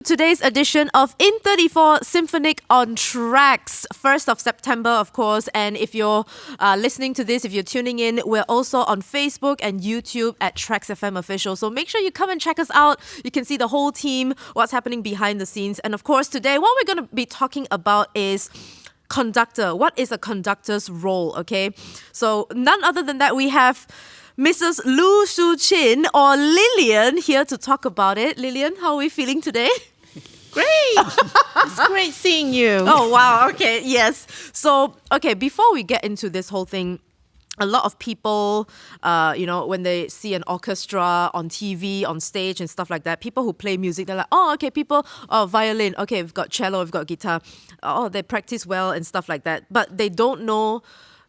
today's edition of In 34 Symphonic on TRAXX, 1st of September, of course. And if you're listening to this, if you're tuning in, we're also on Facebook and YouTube at TRAXXfm Official. So make sure you come and check us out. You can see the whole team, what's happening behind the scenes. And of course, today, what we're going to be talking about is conductor. What is a conductor's role, okay? So none other than that, we have Mrs. Loo Shu Chin, or Lillian, here to talk about it. Lillian, how are we feeling today? Great! It's great seeing you. Oh, wow. Okay, yes. So, okay, before we get into this whole thing, a lot of people, when they see an orchestra on TV, on stage and stuff like that, people who play music, they're like, oh, okay, violin, okay, we've got cello, we've got guitar. Oh, they practice well and stuff like that. But they don't know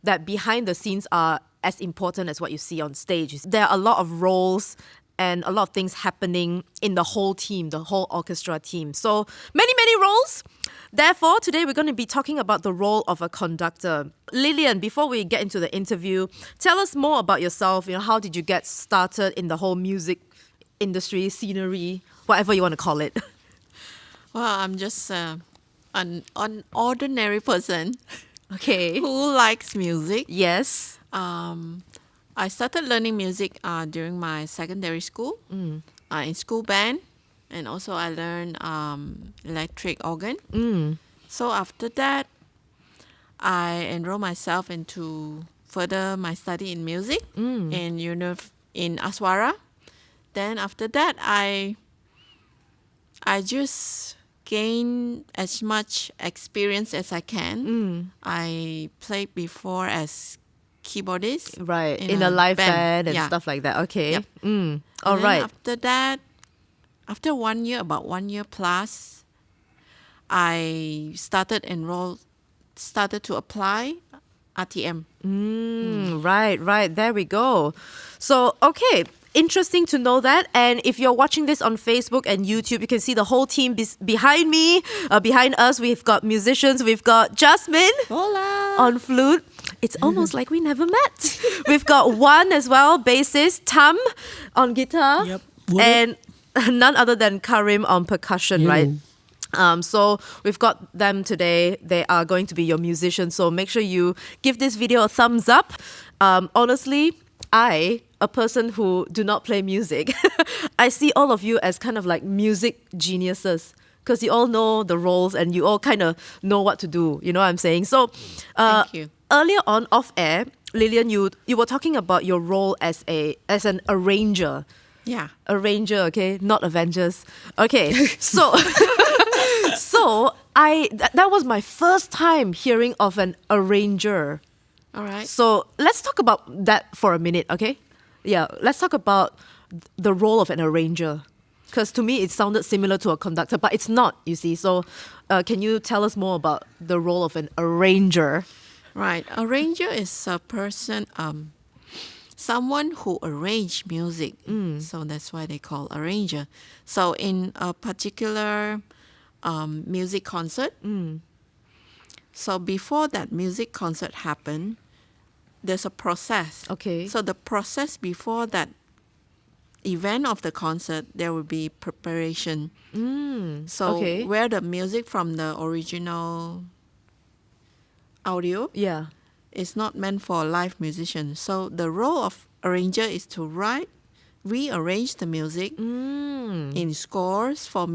that behind the scenes are as important as what you see on stage. There are a lot of roles and a lot of things happening in the whole team, the whole orchestra team. So many, many roles. Therefore, today we're going to be talking about the role of a conductor. Lillian, before we get into the interview, tell us more about yourself. How did you get started in the whole music industry, scenery, whatever you want to call it? Well, I'm just an ordinary person. Okay. Who likes music. Yes. I started learning music during my secondary school, in school band, and also I learned electric organ. So after that, I enrolled myself into further my study in music in Aswara. Then after that, I just gain as much experience as I can. I played before as keyboardist. Right, in a live band and stuff like that. Okay. Yep. All right. After that, after 1 year, about 1 year plus, I started to apply RTM. Right. There we go. So, okay. Interesting to know that. And if you're watching this on Facebook and YouTube, you can see the whole team behind me. Behind us, we've got musicians. We've got Jasmine. Hola. On flute. It's almost like we never met. We've got Juan as well, bassist. Tam on guitar. Yep. And none other than Karim on percussion, right? So we've got them today. They are going to be your musicians. So make sure you give this video a thumbs up. Honestly, a person who do not play music, I see all of you as kind of like music geniuses because you all know the roles and you all kind of know what to do. You know what I'm saying? So Thank you. Earlier on, off air, Lillian, you were talking about your role as an arranger. Yeah. Arranger, okay? Not Avengers. Okay, so that was my first time hearing of an arranger. All right. So let's talk about that for a minute, okay? Yeah, let's talk about the role of an arranger. Because to me, it sounded similar to a conductor, but it's not, you see. So can you tell us more about the role of an arranger? Right. Arranger is a person, someone who arrange music. So that's why they call arranger. So in a particular music concert, so before that music concert happened, there's a process. Okay. So the process before that event of the concert, there will be preparation. So where the music from the original audio is not meant for live musicians. So the role of arranger is to rearrange the music in scores for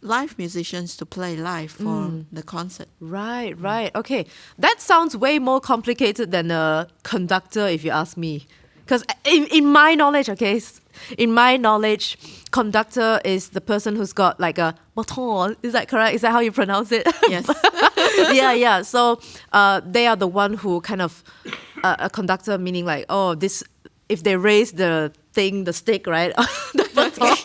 live musicians to play live for the concert. Right. Okay. That sounds way more complicated than a conductor, if you ask me. Because in my knowledge, conductor is the person who's got like a baton. Is that correct? Is that how you pronounce it? Yes. Yeah. So they are the one who kind of, a conductor meaning like, if they raise the stick, right? The baton,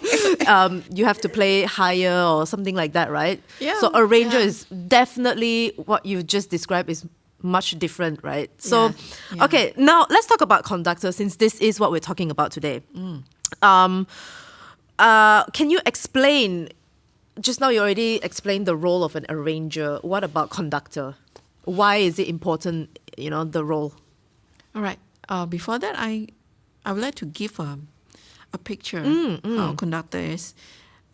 you have to play higher or something like that, right? Yeah. So arranger is definitely what you just described is much different, right? So, okay, now let's talk about conductor since this is what we're talking about today. Can you explain, just now you already explained the role of an arranger. What about conductor? Why is it important, the role? All right. Before that, I would like to give a picture how a conductor is.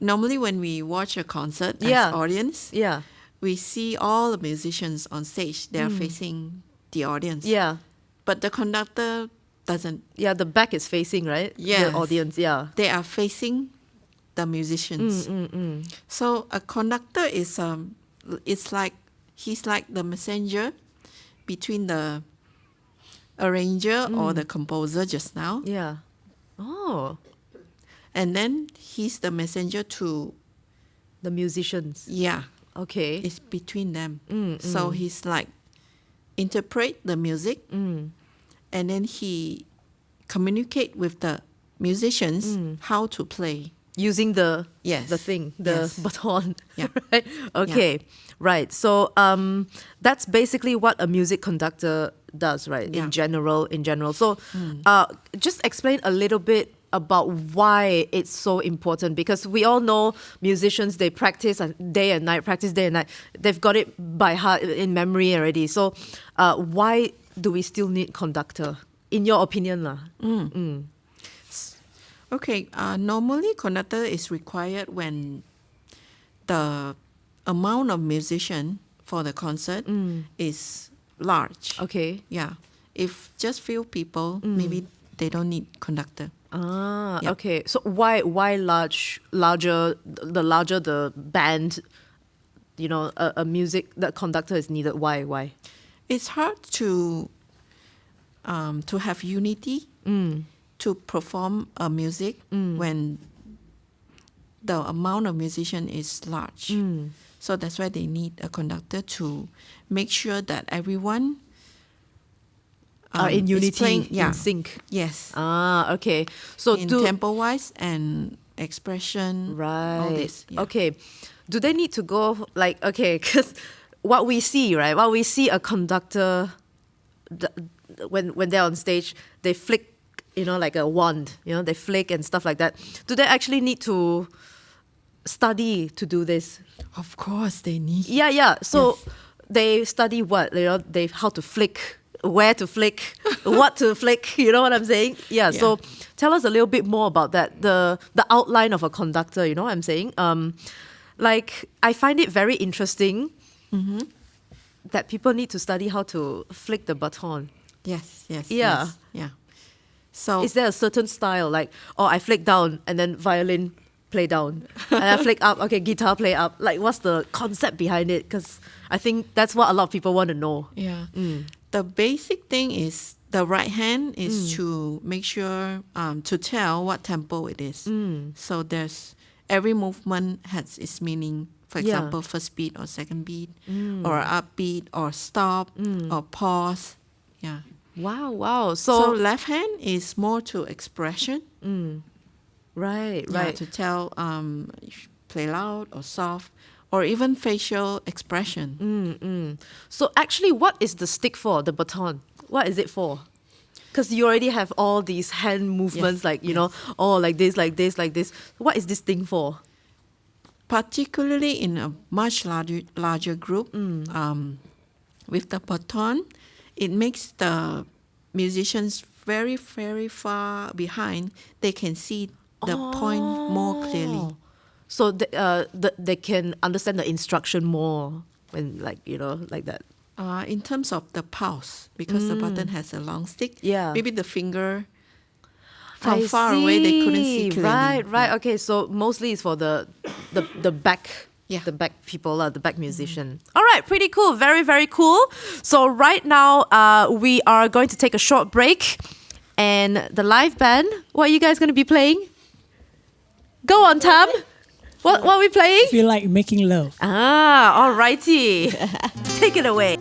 normally when we watch a concert Yeah. as audience, Yeah. we see all the musicians on stage. They are facing the audience. Yeah. But the conductor doesn't. Yeah, the back is facing, right? Yes. The audience, yeah. They are facing the musicians. So a conductor is it's like he's like the messenger between the arranger or the composer just now, Yeah. Oh, and then he's the messenger to the musicians. Okay. it's between them. So he's like interpret the music, and then he communicate with the musicians how to play. Using the Yes. the thing, the Yes. baton. Yeah. Right? Okay. Right. So that's basically what a music conductor does, right? Yeah. In general. So just explain a little bit about why it's so important, because we all know musicians, they practice day and night, they've got it by heart, in memory already. So why do we still need conductor, in your opinion lah? Okay, normally conductor is required when the amount of musician for the concert is large. Okay. Yeah, if just few people, maybe they don't need conductor. Yeah. Okay. So why larger the band, a music, the conductor is needed. Why? It's hard to have unity to perform a music when the amount of musician is large. So that's why they need a conductor to make sure that everyone Are in is unity, playing, in sync. Yes. Okay. So In tempo wise and expression, all right. this. Yeah. Okay. Do they need to go because what we see a conductor when they're on stage, they flick, like a wand, they flick and stuff like that. Do they actually need to study to do this? Of course, they need. Yeah. So Yes. they study what? They how to flick, where to flick, what to flick. You know what I'm saying? Yeah. So tell us a little bit more about that. The outline of a conductor. You know what I'm saying? I find it very interesting that people need to study how to flick the baton. Yes. Yeah. Yes, yeah. So Is there a certain style, I flick down and then violin play down, and I flick up, okay, guitar play up? What's the concept behind it? Because I think that's what a lot of people want to know. yeah, the basic thing is the right hand is to make sure to tell what tempo it is. So there's every movement has its meaning. For example, first beat or second beat, or upbeat or stop or pause. Yeah. Wow. So left hand is more to expression. Right. Yeah, to tell play loud or soft, or even facial expression. So actually, what is the stick for, the baton? What is it for? Because you already have all these hand movements, like this. What is this thing for? Particularly in a much larger group, with the baton, it makes the musicians very, very far behind. They can see the point more clearly. So they can understand the instruction more when, like that. In terms of the pulse, because the button has a long stick, Yeah. maybe the finger from I far away they couldn't see clearly. Right. Okay, so mostly it's for the back. Yeah. The back people, the back musician. All right, pretty cool. Very, very cool. So right now, we are going to take a short break. And the live band, what are you guys going to be playing? Go on, Tam. What are we playing? Feel like making love. All righty. Take it away.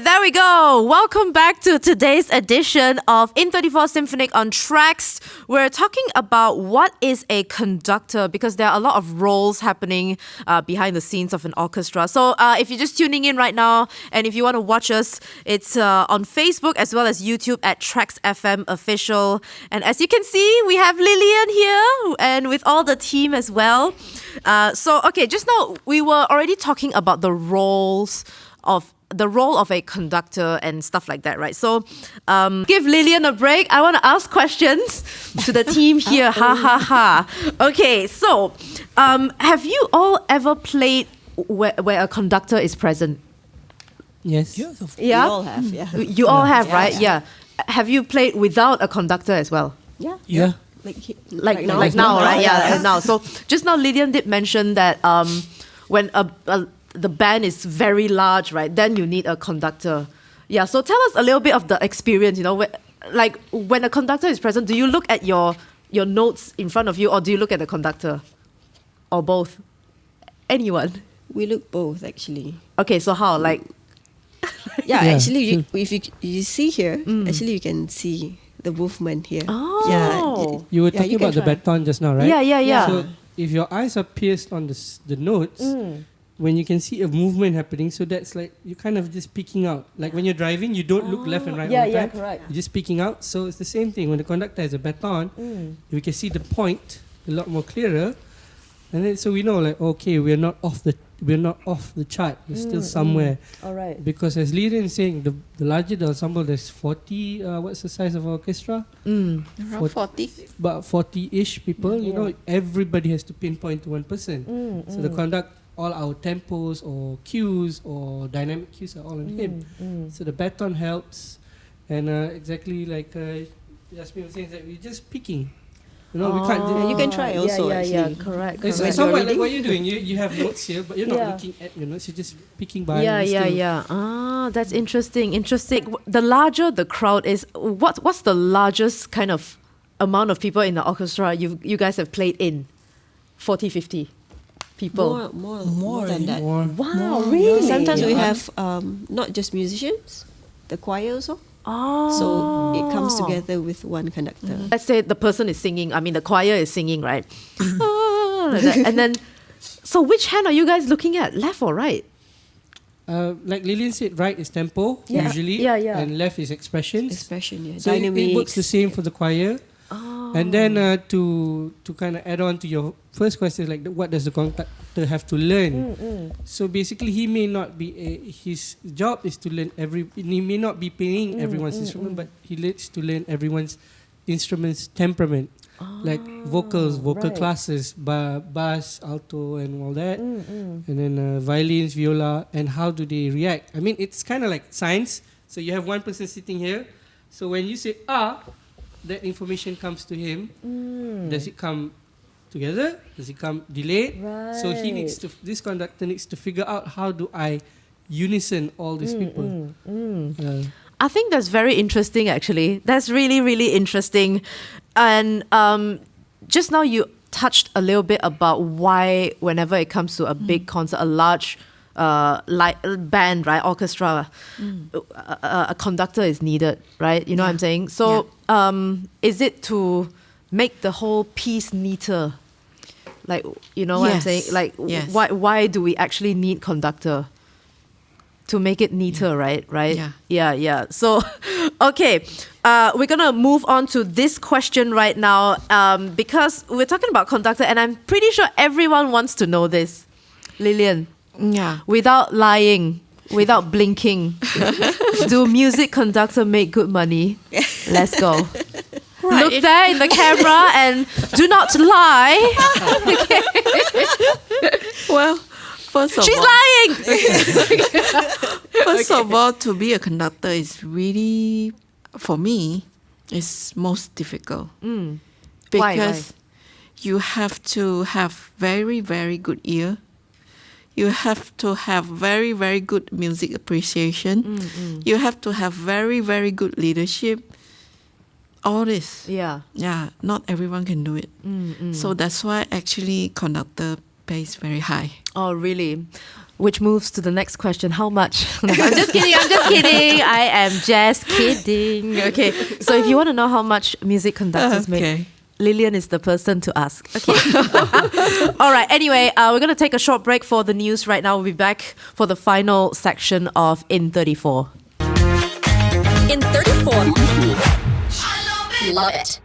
there we go. Welcome back to today's edition of In 34 Symphonic on TRAXX. We're talking about what is a conductor because there are a lot of roles happening behind the scenes of an orchestra. So if you're just tuning in right now and if you want to watch us, it's on Facebook as well as YouTube at TRAXXfm official. And as you can see, we have Lillian here and with all the team as well. Okay, just now we were already talking about the role of a conductor and stuff like that, right? So give Lillian a break. I want to ask questions to the team here. Ha ha ha. Okay, so have you all ever played where a conductor is present? Yes. Yeah? We all have, yeah. You all have, right? Yeah. Have you played without a conductor as well? Yeah. Yeah. Like now, right? Yeah, now. So just now Lillian did mention that when the band is very large, right? Then you need a conductor. Yeah, so tell us a little bit of the experience, like when a conductor is present, do you look at your notes in front of you or do you look at the conductor? Or both? Anyone? We look both, actually. Okay, so how? Like... Yeah, actually, if you see here, actually you can see the movement here. Oh. Yeah. You were talking about the try. baton just now, right? Yeah. So if your eyes are pierced on the notes, when you can see a movement happening, so that's like you're kind of just peeking out. Like when you're driving, you don't look left and right all the time. Correct. You're just peeking out. So it's the same thing. When the conductor has a baton, we can see the point a lot more clearer. And then so we know like, okay, we're not off the chart. We're still somewhere. All right. Because as Lillian is saying, the larger the ensemble, there's 40, what's the size of our orchestra? Around 40. About 40-ish people. You know, everybody has to pinpoint to one person. So the conduct, all our tempos or cues or dynamic cues are all on him. So the baton helps. And exactly like Yasmin was saying, that we're just picking. You know, we can't do You can try also, actually. Yeah, correct. It's When somewhat you're like what you're doing. You have notes here, but you're not looking at your notes. You're just picking by. Yeah. Ah, that's interesting. The larger the crowd is, what's the largest kind of amount of people in the orchestra you guys have played in? 40, 50 people? More than that. Wow, really? Sometimes we have not just musicians, the choir also. Oh. So it comes together with one conductor. Let's say the person is singing, the choir is singing, right? Like that. And then, so which hand are you guys looking at? Left or right? Like Lillian said, right is tempo usually, and left is expressions. Expression, yeah. So it works the same for the choir. Oh. And then to kind of add on to your first question, like what does the conductor have to learn? So basically, he may not be his job is to learn he may not be playing everyone's instrument, but he needs to learn everyone's instrument's temperament, like vocals, vocal classes, bass, alto, and all that, and then violins, viola, and how do they react? I mean, it's kind of like science. So you have one person sitting here. So when you say that information comes to him. Does it come together? Does it come delayed? Right. So this conductor needs to figure out how do I unison all these people. I think that's very interesting, actually. That's really, really interesting. And just now you touched a little bit about why whenever it comes to a big concert, a large band, right, orchestra, a conductor is needed, right? You know what I'm saying? So is it to make the whole piece neater? Like, you know what I'm saying? Like, why do we actually need conductor? To make it neater, right? Yeah. So, okay, we're gonna move on to this question right now because we're talking about conductor, and I'm pretty sure everyone wants to know this. Lillian, without lying, without blinking, do music conductor make good money? Let's go. Right. Look there in the camera and do not lie. Okay. Well, first of She's all, lying. First of all, to be a conductor is really, for me, is most difficult. Because you have to have very, very good ear. You have to have very, very good music appreciation. You have to have very, very good leadership. All this. Yeah. Yeah, not everyone can do it. So that's why actually conductor pays very high. Oh, really? Which moves to the next question. How much? I'm just kidding. I am just kidding. Okay. So if you want to know how much music conductors make, Lillian is the person to ask. Okay. All right. Anyway, we're going to take a short break for the news right now. We'll be back for the final section of In 34. In 34. Love it.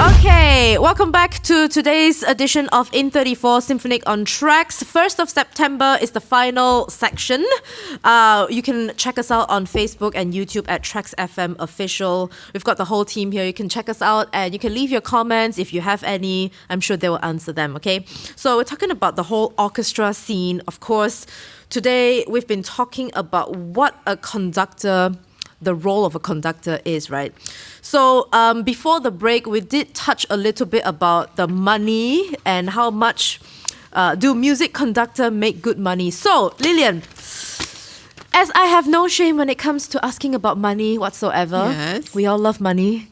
Okay, welcome back to today's edition of In 34 Symphonic on TRAXX. 1st of September is the final section. You can check us out on Facebook and YouTube at TRAXXfm official. We've got the whole team here. You can check us out and you can leave your comments if you have any. I'm sure they will answer them, okay? So we're talking about the whole orchestra scene. Of course, today we've been talking about what a conductor, the role of a conductor is, right? So before the break, we did touch a little bit about the money and how much do music conductor make good money. So Lillian, as I have no shame when it comes to asking about money whatsoever, Yes. we all love money.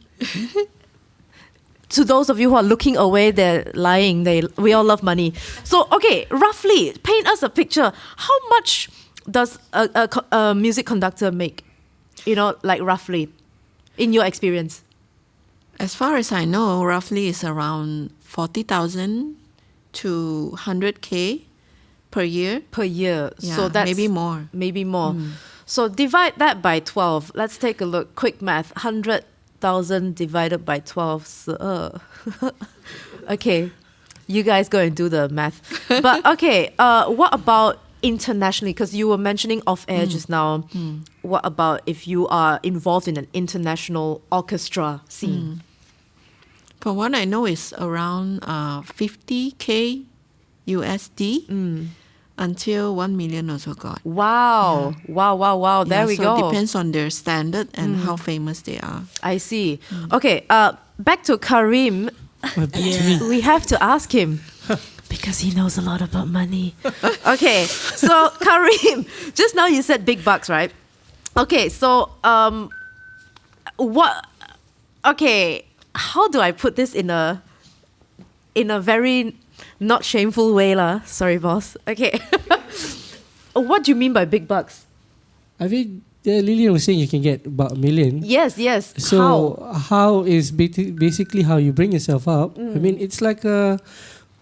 To those of you who are looking away, they're lying. We all love money. So, okay, roughly, paint us a picture. How much does a music conductor make? You know, like roughly, in your experience? As far as I know, roughly it's around 40,000 to 100K per year. Per year. Yeah, So that's maybe more. Maybe more. So divide that by 12. Let's take a look. Quick math. 100,000 divided by 12. So, okay. You guys go and do the math. But okay, what about internationally? Because you were mentioning off air just now. What about if you are involved in an international orchestra scene? From what I know, it's around 50K USD until 1 million also got. Wow. Wow. There we so go. It depends on their standard and how famous they are. I see. Okay, back to Karim. We have to ask him because he knows a lot about money. Okay, so Karim, just now you said big bucks, right? Okay, so how do I put this in a very not shameful way lah? Sorry, boss. Okay. What do you mean by big bucks? I mean, Lillian was saying you can get about $1 million. Yes. So how is basically how you bring yourself up? I mean, it's like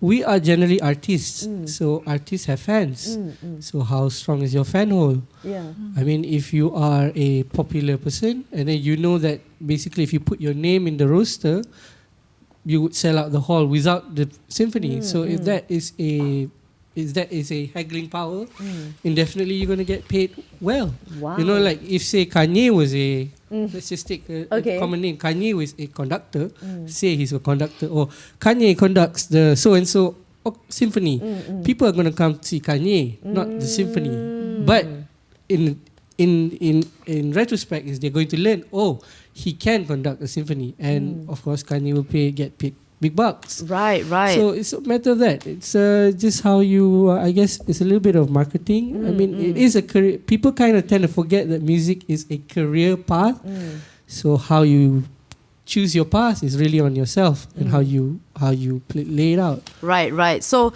we are generally artists. So artists have fans. So how strong is your fan hole? Yeah. I mean, if you are a popular person and then you know that basically if you put your name in the roster, you would sell out the hall without the symphony. So if that is a haggling power, then definitely you're going to get paid well. Wow. You know, like if say Kanye was let's just take a common name. Kanye was a conductor. Say he's a conductor, or Kanye conducts the so-and-so symphony. People are going to come see Kanye, not the symphony. But in retrospect, is they're going to learn, he can conduct a symphony. And of course, Kanye will get paid big bucks. Right. So it's a matter of that. It's just how you, I guess, it's a little bit of marketing. I mean, it is a career. People kind of tend to forget that music is a career path. So how you choose your path is really on yourself and how you lay it out. Right. So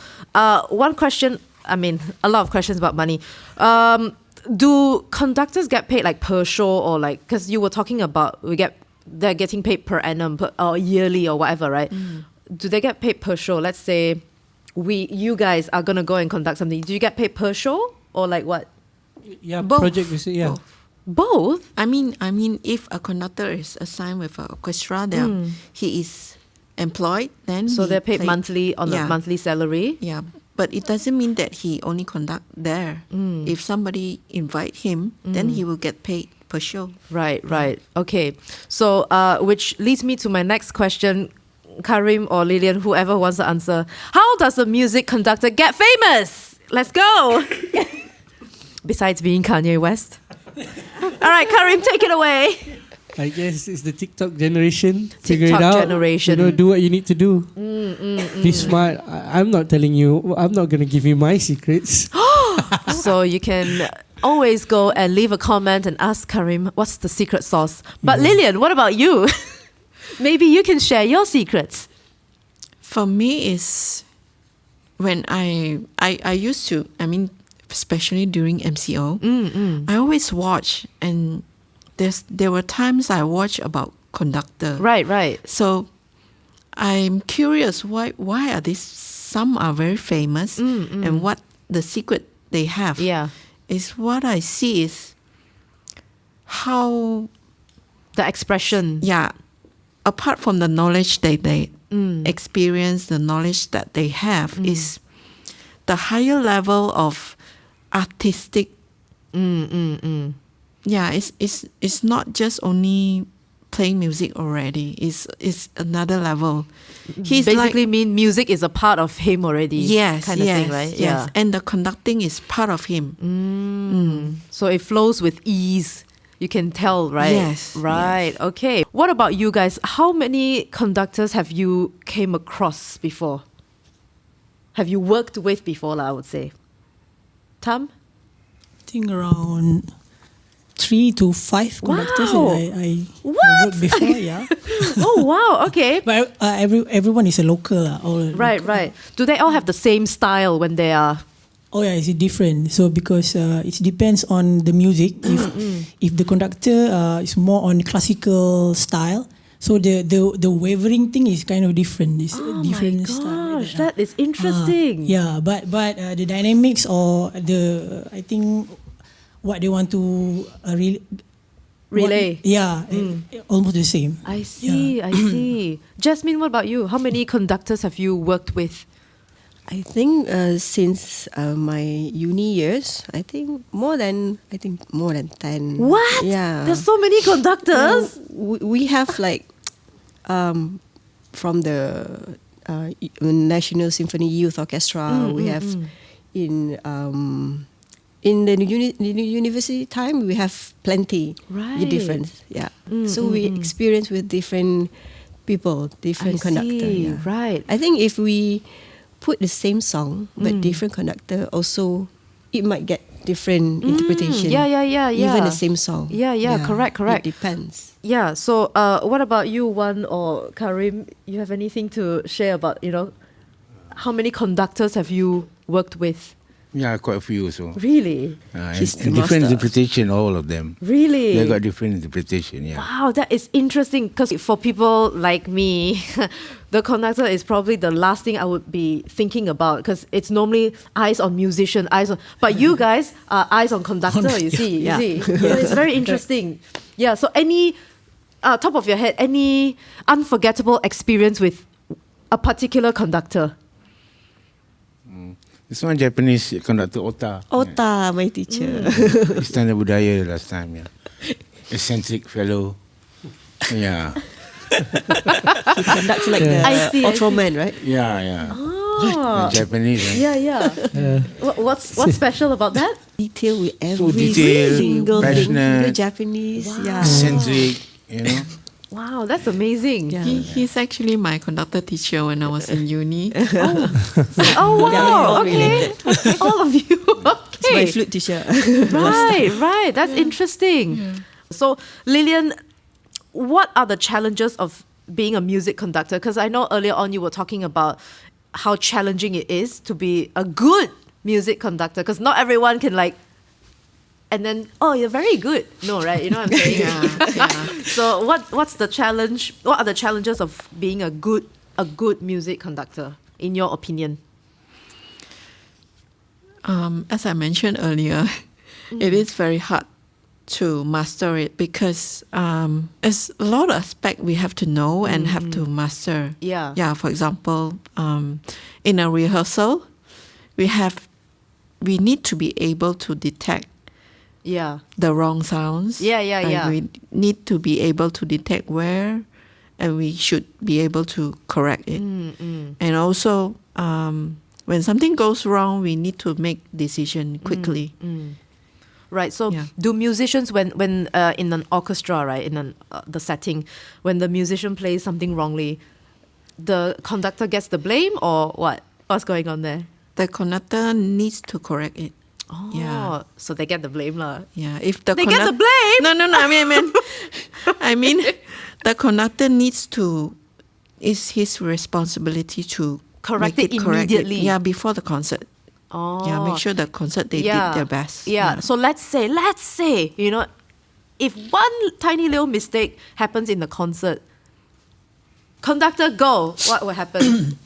one question, I mean, a lot of questions about money. Do conductors get paid like per show or like, because you were talking about they're getting paid per annum or yearly or whatever, right? Do they get paid per show? Let's say you guys are gonna go and conduct something. Do you get paid per show or like what? Yeah, Both. project. Yeah. Both? I mean, if a conductor is assigned with an orchestra, he is employed. Then So they're paid play- monthly on a monthly salary. Yeah, but it doesn't mean that he only conduct there. If somebody invite him, then he will get paid per show. Right. Okay. So which leads me to my next question, Karim or Lillian, whoever wants to answer. How does a music conductor get famous? Let's go. Besides being Kanye West. All right, Karim, take it away. I guess it's the TikTok generation. Figure it TikTok out. generation. You know, do what you need to do. Be smart. I'm not telling you. I'm not going to give you my secrets. So you can always go and leave a comment and ask Karim, what's the secret sauce? But Lillian, what about you? Maybe you can share your secrets. For me, is when I used to, I mean, especially during MCO, I always watch, and there were times I watch about conductor. Right. So I'm curious why are these? Some are very famous, and what the secret they have. Yeah. Is what I see is how The expression. yeah, apart from the knowledge that they experience, the knowledge that they have is the higher level of artistic. Yeah, it's not just only playing music already. It's another level. He's Basically mean music is a part of him already. yes, Kind of yes, thing, right? yes. Yeah. And the conducting is part of him. So it flows with ease. You can tell, right? Yes, Right. Okay. What about you guys? How many conductors have you came across before? Have you worked with before, I would say? Tam? I think around 3 to 5 conductors Wow. I What? worked before, yeah. Oh, wow. Okay. But everyone is a local. All Right, local. right. Do they all have the same style when they are... Oh yeah, it's different. So because it depends on the music. If the conductor is more on classical style, so the wavering thing is kind of different. It's a different style. Gosh, that is interesting. Yeah, but the dynamics or I think what they want to Relay. almost the same. I see, I see. Jasmine, what about you? How many conductors have you worked with? I think since my uni years, I think more than 10. What? Yeah. There's so many conductors. We have like from the National Symphony Youth Orchestra. We have in the university time we have plenty different. Yeah. So we experience with different people, different conductor. Yeah. Right. I think if we put the same song but different conductor, also it might get different interpretation. Yeah. Even the same song. Yeah. Correct. It depends. Yeah. So, what about you, Wan or Karim? You have anything to share about, how many conductors have you worked with? Yeah, quite a few also. Really? He's the And different master. interpretation, all of them. Really? They got different interpretation, yeah. Wow, that is interesting because for people like me, the conductor is probably the last thing I would be thinking about because it's normally eyes on musician, but you guys are eyes on conductor, you see. So it's very interesting. Yeah, so any, top of your head, any unforgettable experience with a particular conductor? This one Japanese conductor, Ota. Ota, my teacher. Istana Budaya last time, yeah. Eccentric fellow. Yeah. He conducts like I see, the Ultraman, right? Yeah. Oh. Japanese, right? Yeah. What's special about that? Detail with every detailed, single thing. passionate. The Japanese, yeah. Eccentric, Wow, that's amazing. Yeah. He's actually my conductor teacher when I was in uni. Oh, wow. all Okay. All of you. It's my Okay. flute teacher. Right. That's interesting. So, Lillian, what are the challenges of being a music conductor? Because I know earlier on you were talking about how challenging it is to be a good music conductor because not everyone can and then, oh, you're very good. No, right? You know what I'm saying? Yeah. So what's the challenge? What are the challenges of being a good music conductor, in your opinion? As I mentioned earlier, it is very hard to master it because it's a lot of aspect we have to know and have to master. Yeah. Yeah. For example, in a rehearsal, we need to be able to detect the wrong sounds. And we need to be able to detect where, and we should be able to correct it. And also, when something goes wrong, we need to make decision quickly. Right. So, do musicians when in an orchestra, right, in the setting, when the musician plays something wrongly, the conductor gets the blame, or what? What's going on there? The conductor needs to correct it. Oh, Yeah. so they get the blame, lah. Yeah, if the They get the blame. No. I mean, the conductor needs to. It's his responsibility to Correct make it correct immediately. Yeah, before the concert. Oh, Yeah, make sure the concert they did their best. Yeah. So let's say, if one tiny little mistake happens in the concert, conductor go, what will happen?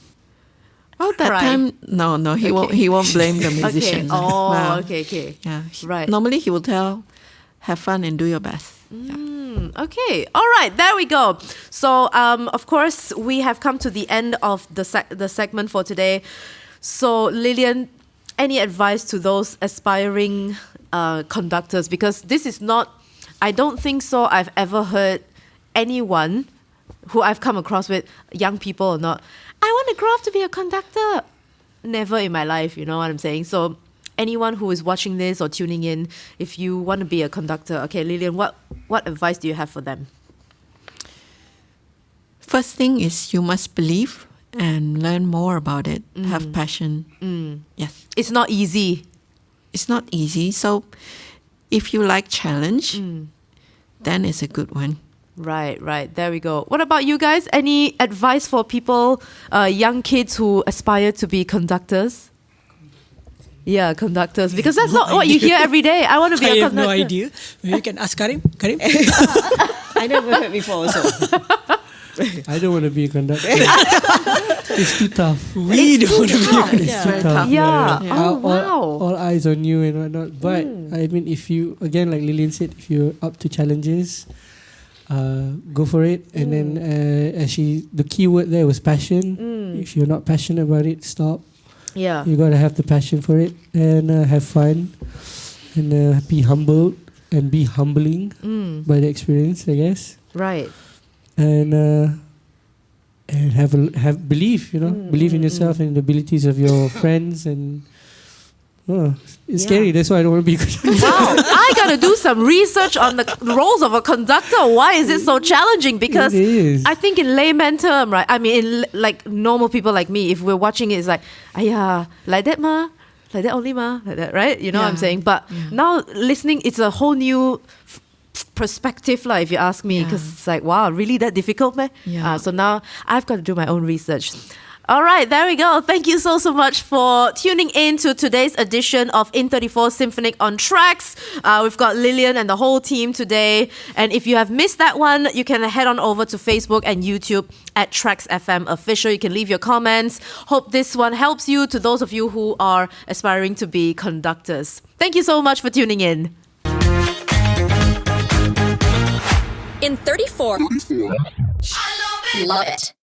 Oh, that Cry. time, no, he won't blame the musician. Okay. Oh, Well, okay. Yeah, Right. Normally he will tell, have fun and do your best. Okay. All right. There we go. So, of course, we have come to the end of the segment for today. So, Lillian, any advice to those aspiring conductors? Because this is not, I don't think so. I've ever heard anyone who I've come across with, young people or not, I want to grow up to be a conductor. Never in my life, you know what I'm saying? So, anyone who is watching this or tuning in, if you want to be a conductor, okay, Lillian, what advice do you have for them? First thing is you must believe and learn more about it. Have passion. Yes. It's not easy. It's not easy. So if you like challenge, then it's a good one. Right. There we go. What about you guys? Any advice for people, young kids who aspire to be conductors? Yeah, conductors. Because that's not what you hear every day. I want to be I a have conductor. no idea. Maybe you can ask Karim. Karim? I never heard before also. I don't want to be a conductor. It's too tough. We don't want to be a tough. conductor. It's very tough. tough. Yeah. Yeah. Oh, all, wow. all eyes on you and whatnot. But I mean, if you, again, like Lillian said, if you're up to challenges, go for it. And then the key word there was passion. If you're not passionate about it, stop. Yeah. You gotta have the passion for it and have fun and be humbled and be humbling by the experience, I guess. Right. And have belief, believe in yourself and the abilities of your friends and. Oh, it's scary. That's why I don't want to be a conductor. Wow, I gotta do some research on the roles of a conductor. Why is it so challenging? Because It is. I think in layman term, right? I mean, in like normal people like me, if we're watching it, it's like, yeah, like that ma, like that only ma, like that, right? You know what I'm saying? But now listening, it's a whole new perspective, if you ask me, because it's like, wow, really that difficult, man? Yeah. So now I've got to do my own research. All right, there we go. Thank you so much for tuning in to today's edition of In 34 Symphonic on TRAXX. We've got Lillian and the whole team today. And if you have missed that one, you can head on over to Facebook and YouTube at TRAXXfm official. You can leave your comments. Hope this one helps you, to those of you who are aspiring to be conductors. Thank you so much for tuning in. In 34. Love it.